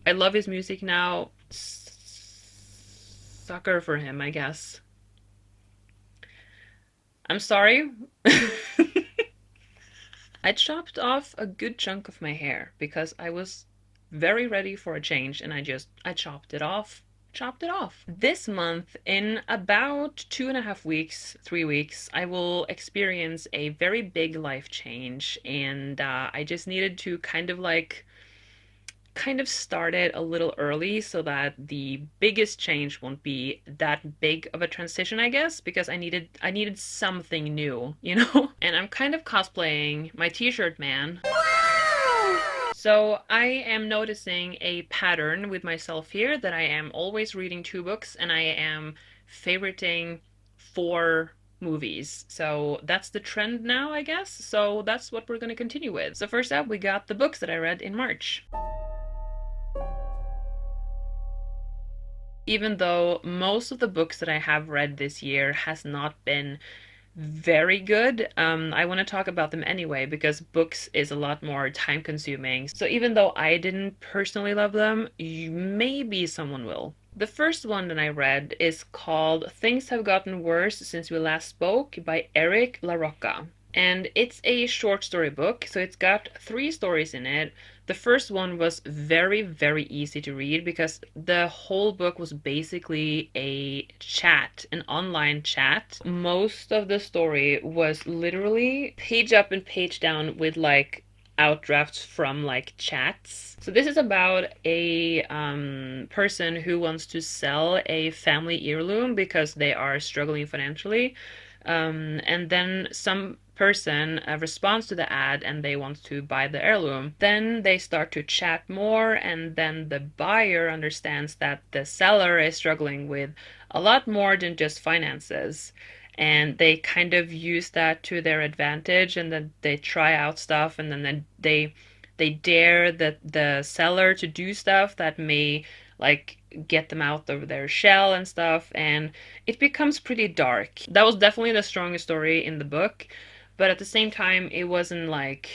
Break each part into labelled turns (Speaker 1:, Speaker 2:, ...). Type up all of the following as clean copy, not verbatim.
Speaker 1: I love his music now. Sucker for him, I guess. I'm sorry. I chopped off a good chunk of my hair because I was very ready for a change and I chopped it off. Chopped it off. This month, in about 2.5 weeks, 3 weeks, I will experience a very big life change, and I just needed to kind of start it a little early so that the biggest change won't be that big of a transition, I guess, because I needed something new, you know? And I'm kind of cosplaying my t-shirt man. So I am noticing a pattern with myself here that I am always reading 2 books and I am favoriting 4 movies. So that's the trend now, I guess. So that's what we're going to continue with. So first up, we got the books that I read in March. Even though most of the books that I have read this year has not been very good, I want to talk about them anyway because books is a lot more time consuming. So even though I didn't personally love them, maybe someone will. The first one that I read is called Things Have Gotten Worse Since We Last Spoke by Eric LaRocca. And it's a short story book, so it's got 3 stories in it. The first one was very, very easy to read because the whole book was basically a chat, an online chat. Most of the story was literally page up and page down with like outdrafts from like chats. So this is about a person who wants to sell a family heirloom because they are struggling financially. And then some person responds to the ad and they want to buy the heirloom. Then they start to chat more, and then the buyer understands that the seller is struggling with a lot more than just finances. And they kind of use that to their advantage, and then they try out stuff, and then they dare the seller to do stuff that may like get them out of their shell and stuff, and it becomes pretty dark. That was definitely the strongest story in the book, but at the same time, it wasn't like,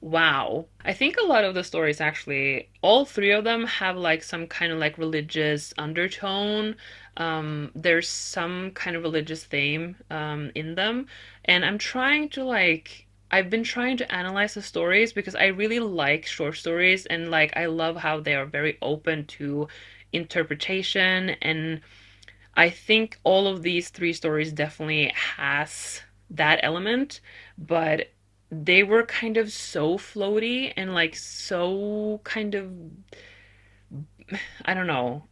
Speaker 1: wow. I think a lot of the stories actually, all 3 of them have like some kind of like religious undertone. There's some kind of religious theme in them, and I've been trying to analyze the stories because I really like short stories and like I love how they are very open to interpretation, and I think all of these 3 stories definitely has that element, but they were kind of so floaty and like so kind of, I don't know.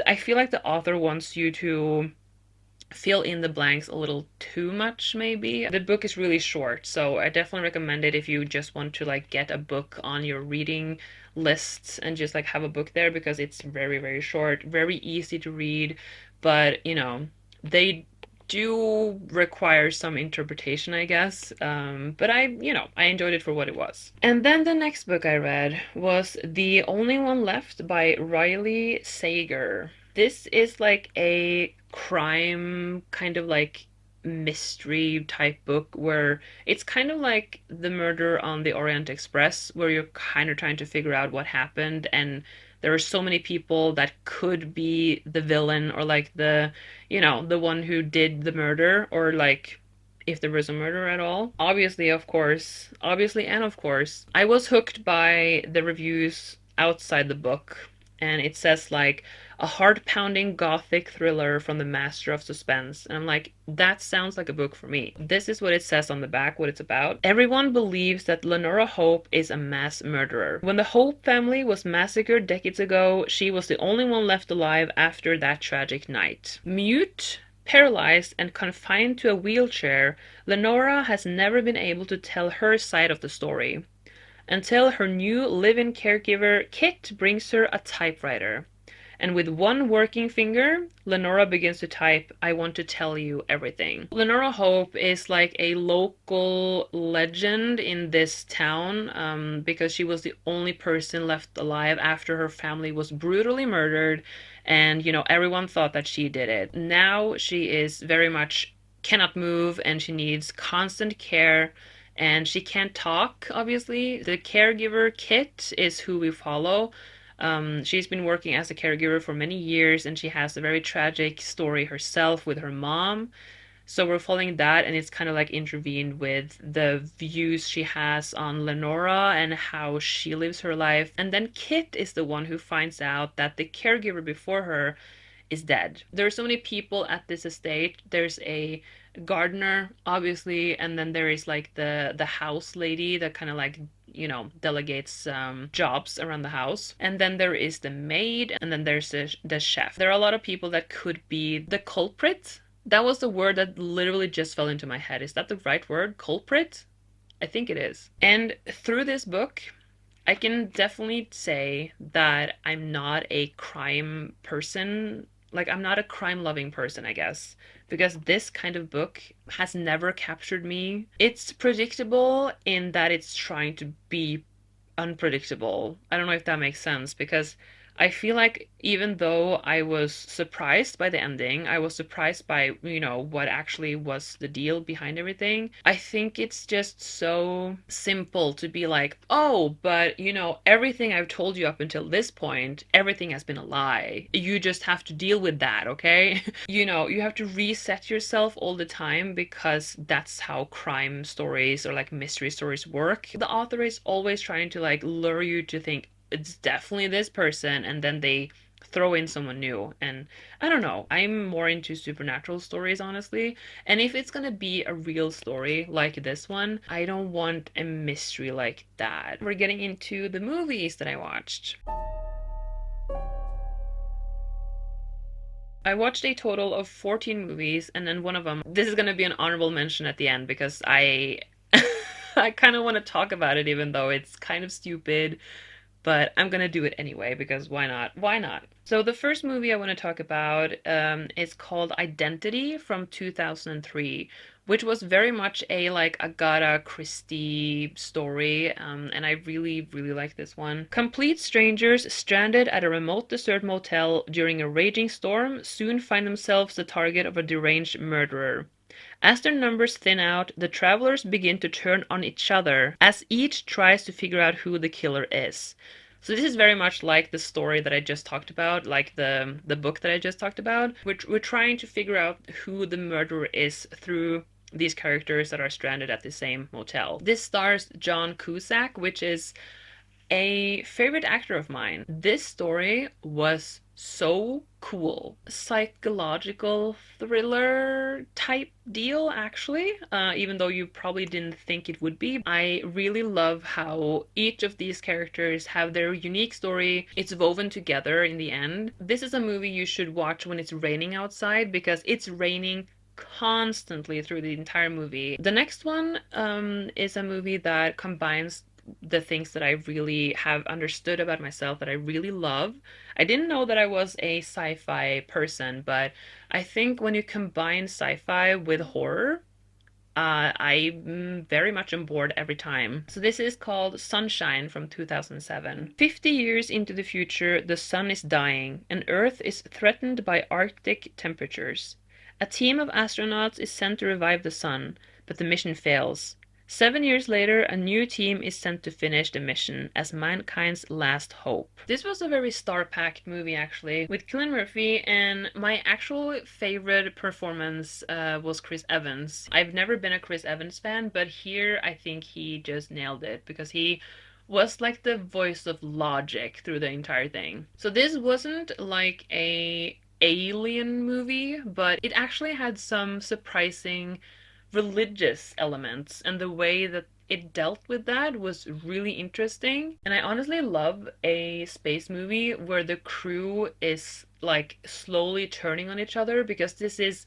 Speaker 1: I feel like the author wants you to fill in the blanks a little too much, maybe. The book is really short, so I definitely recommend it if you just want to like get a book on your reading lists and just like have a book there because it's very, very short, very easy to read, but they do require some interpretation, I guess. But I enjoyed it for what it was. And then the next book I read was The Only One Left by Riley Sager. This is like a crime kind of like mystery type book where it's kind of like the murder on the Orient Express, where you're kind of trying to figure out what happened, and there are so many people that could be the villain or like the one who did the murder, or like if there was a murder at all. Obviously, and of course, I was hooked by the reviews outside the book, and it says like a heart-pounding gothic thriller from the master of suspense. And I'm like, that sounds like a book for me. This is what it says on the back, what it's about. Everyone believes that Lenora Hope is a mass murderer. When the Hope family was massacred decades ago, she was the only one left alive after that tragic night. Mute, paralyzed, and confined to a wheelchair, Lenora has never been able to tell her side of the story until her new live-in caregiver, Kit, brings her a typewriter. And with one working finger, Lenora begins to type, I want to tell you everything. Lenora Hope is like a local legend in this town because she was the only person left alive after her family was brutally murdered. And, everyone thought that she did it. Now she is very much cannot move and she needs constant care, and she can't talk, obviously. The caregiver, Kit, is who we follow. She's been working as a caregiver for many years, and she has a very tragic story herself with her mom. So we're following that, and it's kind of like intervened with the views she has on Lenora and how she lives her life. And then Kit is the one who finds out that the caregiver before her is dead. There are so many people at this estate. There's a gardener, obviously, and then there is like the house lady that kind of like delegates jobs around the house, and then there is the maid, and then there's the chef. There are a lot of people that could be the culprit. That was the word that literally just fell into my head. Is that the right word? Culprit? I think it is. And through this book, I can definitely say that I'm not a crime person. Like, I'm not a crime loving person, I guess, because this kind of book has never captured me. It's predictable in that it's trying to be unpredictable. I don't know if that makes sense because I feel like even though I was surprised by the ending, I was surprised by, what actually was the deal behind everything. I think it's just so simple to be like, oh, but everything I've told you up until this point, everything has been a lie. You just have to deal with that, okay? You have to reset yourself all the time because that's how crime stories or like mystery stories work. The author is always trying to like lure you to think it's definitely this person, and then they throw in someone new. And I don't know, I'm more into supernatural stories, honestly. And if it's gonna be a real story like this one, I don't want a mystery like that. We're getting into the movies that I watched. I watched a total of 14 movies, and then one of them, this is going to be an honorable mention at the end because I kind of want to talk about it even though it's kind of stupid, but I'm gonna do it anyway because why not? Why not? So the first movie I want to talk about is called Identity from 2003, which was very much a like Agatha Christie story, and I really, really like this one. Complete strangers stranded at a remote desert motel during a raging storm soon find themselves the target of a deranged murderer. As their numbers thin out, the travelers begin to turn on each other as each tries to figure out who the killer is. So this is very much like the story that I just talked about, like the book that I just talked about. We're trying to figure out who the murderer is through these characters that are stranded at the same motel. This stars John Cusack, which is a favorite actor of mine. This story was so cool. Psychological thriller type deal, actually, even though you probably didn't think it would be. I really love how each of these characters have their unique story. It's woven together in the end. This is a movie you should watch when it's raining outside because it's raining constantly through the entire movie. The next one is a movie that combines the things that I really have understood about myself that I really love. I didn't know that I was a sci-fi person, but I think when you combine sci-fi with horror, I'm very much on board every time. So this is called Sunshine from 2007. 50 years into the future, the sun is dying, and Earth is threatened by Arctic temperatures. A team of astronauts is sent to revive the sun, but the mission fails. 7 years later, a new team is sent to finish the mission as mankind's last hope. This was a very star-packed movie, actually, with Cillian Murphy, and my actual favorite performance was Chris Evans. I've never been a Chris Evans fan, but here I think he just nailed it because he was like the voice of logic through the entire thing. So this wasn't like a alien movie, but it actually had some surprising religious elements, and the way that it dealt with that was really interesting. And I honestly love a space movie where the crew is like slowly turning on each other because this is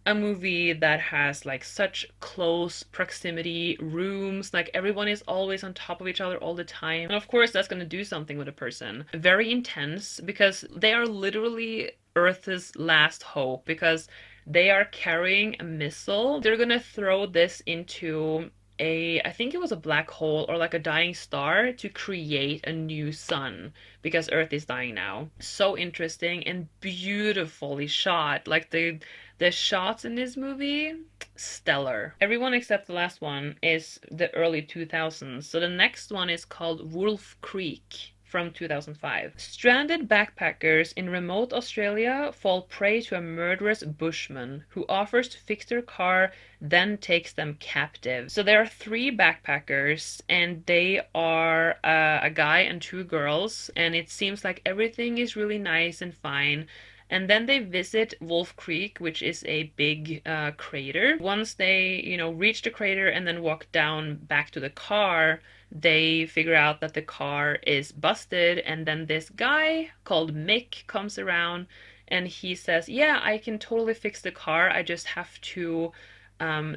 Speaker 1: a movie that has like such close proximity rooms, like everyone is always on top of each other all the time, and of course that's going to do something with a person. Very intense because they are literally Earth's last hope because they are carrying a missile. They're going to throw this into I think it was a black hole or like a dying star to create a new sun because Earth is dying now. So interesting and beautifully shot. Like the shots in this movie, stellar. Everyone except the last one is the early 2000s. So the next one is called Wolf Creek from 2005. Stranded backpackers in remote Australia fall prey to a murderous bushman who offers to fix their car, then takes them captive. So there are three backpackers, and they are a guy and two girls, and it seems like everything is really nice and fine. And then they visit Wolf Creek, which is a big crater. Once they, reach the crater and then walk down back to the car, they figure out that the car is busted. And then this guy called Mick comes around and he says, yeah, I can totally fix the car. I just have to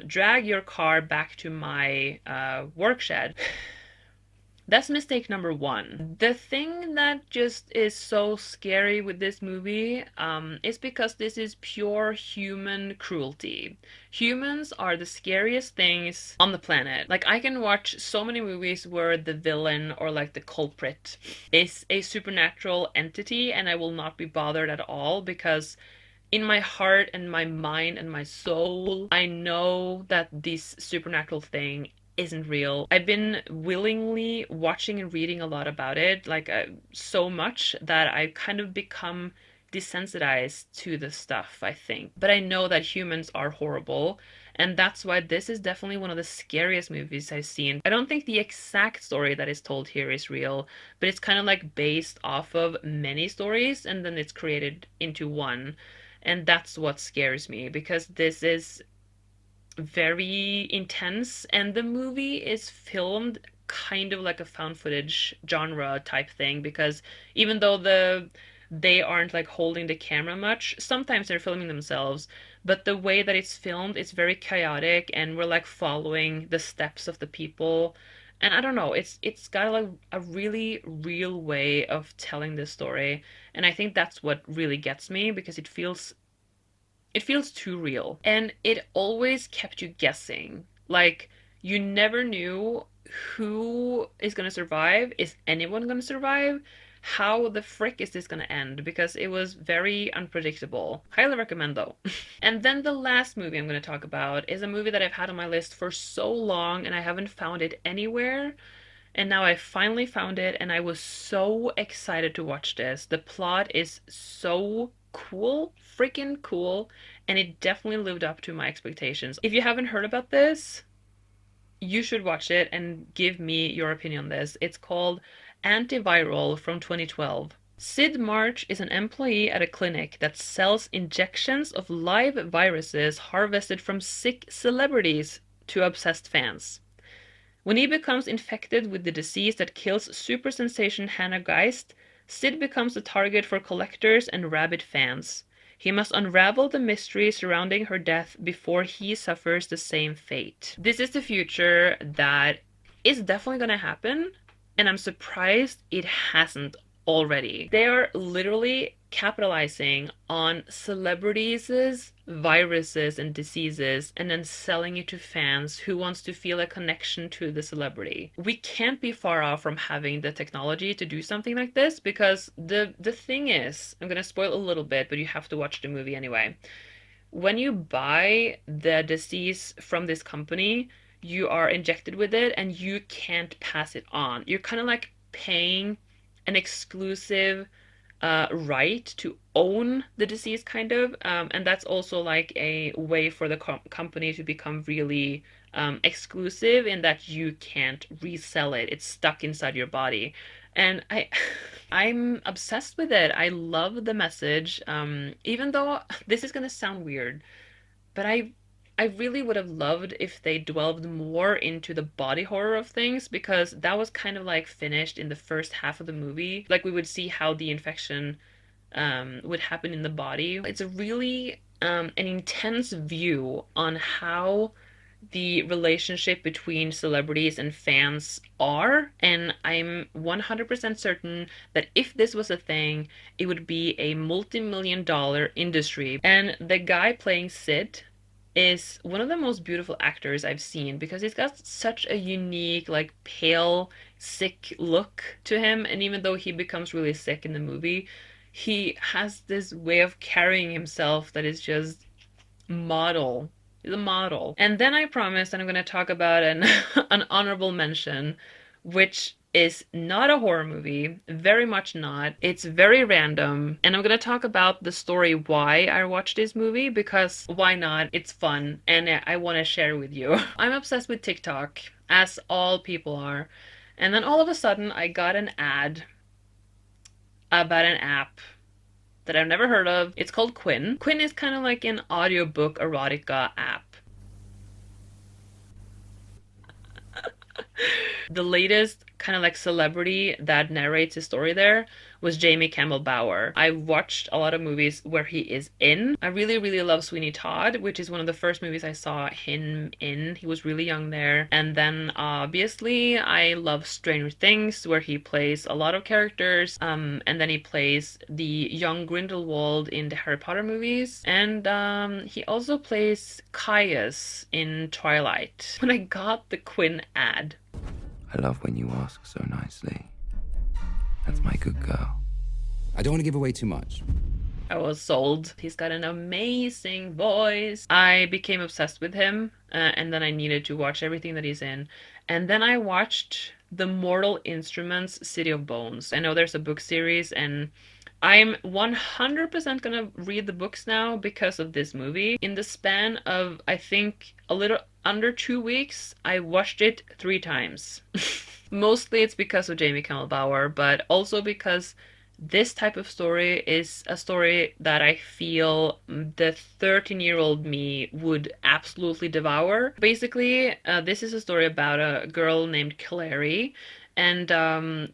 Speaker 1: drag your car back to my work shed. That's mistake number one. The thing that just is so scary with this movie is because this is pure human cruelty. Humans are the scariest things on the planet. Like, I can watch so many movies where the villain or like the culprit is a supernatural entity, and I will not be bothered at all because in my heart and my mind and my soul, I know that this supernatural thing isn't real. I've been willingly watching and reading a lot about it, like so much that I've kind of become desensitized to the stuff, I think. But I know that humans are horrible, and that's why this is definitely one of the scariest movies I've seen. I don't think the exact story that is told here is real, but it's kind of like based off of many stories and then it's created into one. And that's what scares me because this is very intense and the movie is filmed kind of like a found footage genre type thing because even though they aren't like holding the camera much, sometimes they're filming themselves, but the way that it's filmed is very chaotic and we're like following the steps of the people. And I don't know, it's got like a really real way of telling this story, and I think that's what really gets me because it feels too real. And it always kept you guessing. Like, you never knew who is going to survive. Is anyone going to survive? How the frick is this going to end? Because it was very unpredictable. Highly recommend though. And then the last movie I'm going to talk about is a movie that I've had on my list for so long and I haven't found it anywhere. And now I finally found it, and I was so excited to watch this. The plot is so cool, freaking cool, and it definitely lived up to my expectations. If you haven't heard about this, you should watch it and give me your opinion on this. It's called Antiviral from 2012. Sid March is an employee at a clinic that sells injections of live viruses harvested from sick celebrities to obsessed fans. When he becomes infected with the disease that kills super sensation Hannah Geist, Sid becomes the target for collectors and rabid fans. He must unravel the mystery surrounding her death before he suffers the same fate. This is the future that is definitely going to happen, and I'm surprised it hasn't already. They are literally capitalizing on celebrities' viruses and diseases and then selling it to fans who wants to feel a connection to the celebrity. We can't be far off from having the technology to do something like this because the thing is, I'm going to spoil a little bit, but you have to watch the movie anyway. When you buy the disease from this company, you are injected with it and you can't pass it on. You're kind of like paying an exclusive right to own the disease, kind of. And that's also like a way for the company to become really exclusive in that you can't resell it. It's stuck inside your body. And I'm obsessed with it. I love the message. Even though this is gonna sound weird, but I really would have loved if they dwelled more into the body horror of things because that was kind of like finished in the first half of the movie. Like we would see how the infection would happen in the body. It's a really an intense view on how the relationship between celebrities and fans are, and I'm 100% certain that if this was a thing, it would be a multi-million dollar industry. And the guy playing Sid is one of the most beautiful actors I've seen because he's got such a unique, like pale, sick look to him, and even though he becomes really sick in the movie, he has this way of carrying himself that is just model. The model. And then I promised that I'm going to talk about an an honorable mention, which is not a horror movie, very much not. It's very random, and I'm gonna talk about the story why I watched this movie because why not? It's fun, and I want to share with you. I'm obsessed with TikTok, as all people are, and then all of a sudden I got an ad about an app that I've never heard of. It's called Quinn. Quinn is kind of like an audiobook erotica app. The latest kind of like celebrity that narrates his story there was Jamie Campbell Bower. I watched a lot of movies where he is in. I really, really love Sweeney Todd, which is one of the first movies I saw him in. He was really young there. And then obviously I love Stranger Things, where he plays a lot of characters. And then he plays the young Grindelwald in the Harry Potter movies. And he also plays Caius in Twilight. When I got the Quinn ad,
Speaker 2: I love when you ask so nicely. That's my good girl. I don't want to give away too much.
Speaker 1: I was sold. He's got an amazing voice. I became obsessed with him, and then I needed to watch everything that he's in. And then I watched the Mortal Instruments City of Bones. I know there's a book series, and I'm 100% gonna read the books now because of this movie. In the span of, I think, a little under 2 weeks, I watched it 3 times. Mostly it's because of Jamie Campbell Bower, but also because this type of story is a story that I feel the 13-year-old me would absolutely devour. Basically, this is a story about a girl named Clary, and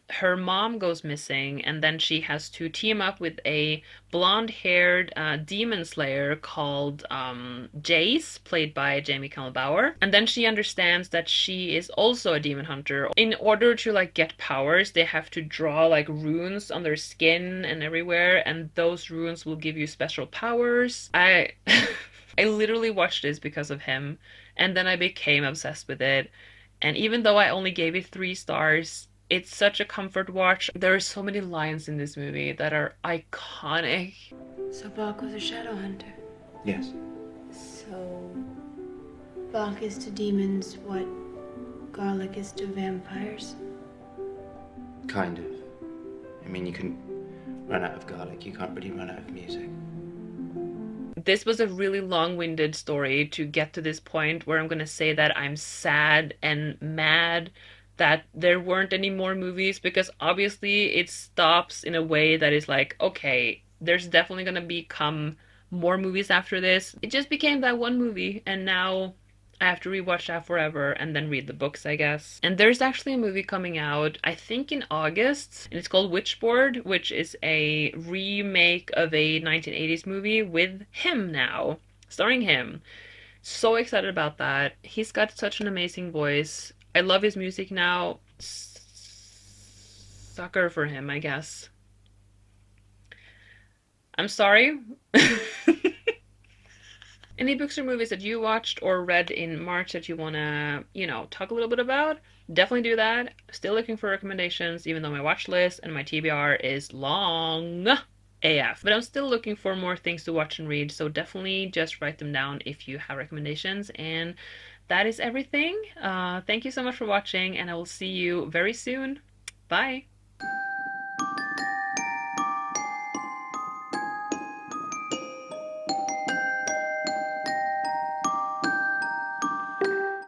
Speaker 1: her mom goes missing, and then she has to team up with a blonde-haired demon slayer called Jace, played by Jamie Campbell Bower. And then she understands that she is also a demon hunter. In order to like get powers, they have to draw like runes on their skin and everywhere, and those runes will give you special powers. I I literally watched this because of him, and then I became obsessed with it. And even though I only gave it 3 stars, it's such a comfort watch. There are so many lines in this movie that are iconic.
Speaker 3: So Bach was a shadow hunter.
Speaker 2: Yes.
Speaker 3: So Bach is to demons what garlic is to vampires.
Speaker 2: Kind of. I mean, you can run out of garlic. You can't really run out of music.
Speaker 1: This was a really long-winded story to get to this point where I'm going to say that I'm sad and mad that there weren't any more movies, because obviously it stops in a way that is like, okay, there's definitely going to become more movies after this. It just became that one movie, and now I have to rewatch that forever and then read the books, I guess. And there's actually a movie coming out, I think in August, and it's called Witchboard, which is a remake of a 1980s movie with him now, starring him. So excited about that. He's got such an amazing voice. I love his music now. Sucker for him, I guess. I'm sorry. Any books or movies that you watched or read in March that you want to, talk a little bit about? Definitely do that. Still looking for recommendations, even though my watch list and my TBR is long AF. But I'm still looking for more things to watch and read, so definitely just write them down if you have recommendations. And that is everything. Thank you so much for watching, and I will see you very soon. Bye!